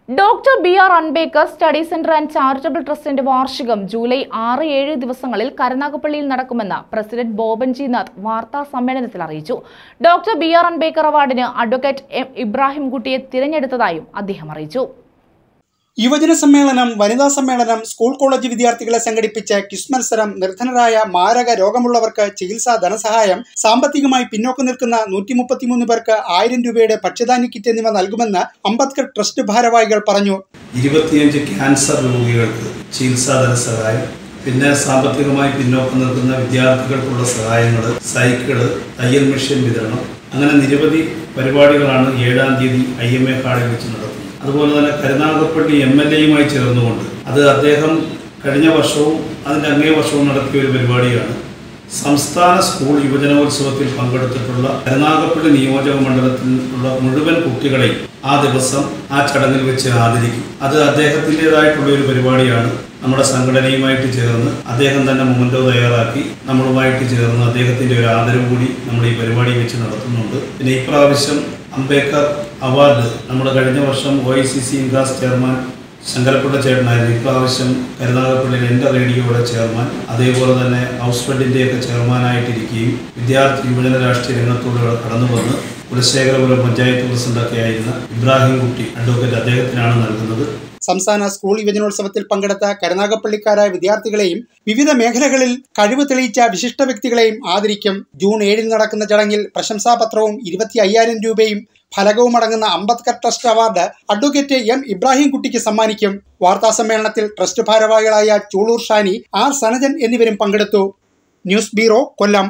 Doctor BR. Ambedkar study centre and charitable ട്രസ്റ്റിന്റെ വാർഷികം July 6-7 ദിവസങ്ങളിൽ കരുനാഗപ്പള്ളിയിൽ നടക്കുമെന്ന് പ്രസിഡന്റ് ബോബൻ ജി നാഥ് വാർത്താ സമ്മേളനത്തിൽ അറിയിച്ചു. Doctor BR. അംബേദ്കർ അവാർഡിന് അഡ്വക്കേറ്റ് എം. ഇബ്രാഹിം കുട്ടിയെ തിരഞ്ഞെടുത്തതായും അദ്ദേഹം അറിയിച്ചു. യുവജന സമ്മേളനം, വനിതാ സമ്മേളനം, സ്കൂൾ കോളേജ് വിദ്യാർത്ഥികളെ സംഘടിപ്പിച്ച ക്വിസ് മത്സരം, നിർധനരായ മാരക രോഗമുള്ളവർക്ക് ചികിത്സാ ധനസഹായം, സാമ്പത്തികമായി പിന്നോക്കം നിൽക്കുന്ന 133 പേർക്ക് 1000 രൂപയുടെ ഭക്ഷ്യധാന്യ കിറ്റ് എന്നിവ നൽകുമെന്ന് അംബേദ്കർ ട്രസ്റ്റ് ഭാരവാഹികൾ പറഞ്ഞു. 25 ക്യാൻസർ രോഗികൾക്ക് ചികിത്സാ ധനസഹായം, പിന്നെ സാമ്പത്തികമായി പിന്നോക്കം നിൽക്കുന്ന വിദ്യാർത്ഥികൾക്കുള്ള സഹായങ്ങൾ, സൈക്കിള്, തയ്യൽ മെഷീൻ വിതരണം, അങ്ങനെ നിരവധി പരിപാടികളാണ് 7-ാം തീയതി IMA ഹാളിൽ വെച്ച് നടത്തുന്നത്. അതുപോലെ തന്നെ കരുനാഗപ്പള്ളി MLA ചേർന്നുകൊണ്ട് അത് അദ്ദേഹം കഴിഞ്ഞ വർഷവും അതിൻ്റെ അങ്ങേ വർഷവും നടത്തിയ ഒരു പരിപാടിയാണ്. സംസ്ഥാന സ്കൂൾ യുവജനോത്സവത്തിൽ പങ്കെടുത്തിട്ടുള്ള കരുനാഗപ്പള്ളി നിയോജക മണ്ഡലത്തിലുള്ള മുഴുവൻ കുട്ടികളെയും ആ ദിവസം ആ ചടങ്ങിൽ വെച്ച് ആദരിക്കും. അത് അദ്ദേഹത്തിൻ്റെതായിട്ടുള്ള ഒരു പരിപാടിയാണ്. നമ്മുടെ സംഘടനയുമായിട്ട് ചേർന്ന് അദ്ദേഹം തന്നെ മൊമെന്റോ തയ്യാറാക്കി നമ്മളുമായിട്ട് ചേർന്ന് അദ്ദേഹത്തിൻ്റെ ഒരു ആദരവ് കൂടി നമ്മൾ ഈ പരിപാടി വെച്ച് നടത്തുന്നുണ്ട്. പിന്നെ ഇപ്രാവശ്യം അംബേദ്കർ അവാർഡ് നമ്മുടെ കഴിഞ്ഞ വർഷം OICC ഇൻകാസ് ചെയർമാൻ ശങ്കരപ്പിള്ള ചേട്ടനായിരുന്നു. ഇപ്രാവശ്യം കരുനാഗപ്പള്ളിയിൽ എൻ്റെ റേഡിയോയുടെ ചെയർമാൻ, അതേപോലെ തന്നെ ഹൗസ് ഫണ്ടിൻ്റെയൊക്കെ ചെയർമാനായിട്ടിരിക്കുകയും വിദ്യാർത്ഥി യുവജന രാഷ്ട്രീയ രംഗത്തൂടെ കടന്നു വന്ന് കുലശേഖരപുരം പഞ്ചായത്ത് പ്രസിഡന്റൊക്കെ ആയിരുന്ന ഇബ്രാഹിം കുട്ടി അഡ്വക്കേറ്റ് അദ്ദേഹത്തിനാണ് നൽകുന്നത്. സംസ്ഥാന സ്കൂൾ യുവജനോത്സവത്തിൽ പങ്കെടുത്ത കരുനാഗപ്പള്ളിക്കാരായ വിദ്യാർത്ഥികളെയും വിവിധ മേഖലകളിൽ കഴിവ് തെളിയിച്ച വിശിഷ്ട വ്യക്തികളെയും ആദരിക്കും. ജൂൺ 7 നടക്കുന്ന ചടങ്ങിൽ പ്രശംസാപത്രവും 25,000 രൂപയും ഫലകവും അടങ്ങുന്ന Ambedkar trust award advocate M. Ibrahim കുട്ടിക്ക് സമ്മാനിക്കും. വാർത്താ സമ്മേളനത്തിൽ ട്രസ്റ്റ് ഭാരവാഹികളായ ചൂളൂർ ഷാനി, R. സനജൻ എന്നിവരും പങ്കെടുത്തു. ന്യൂസ് ബ്യൂറോ, കൊല്ലം.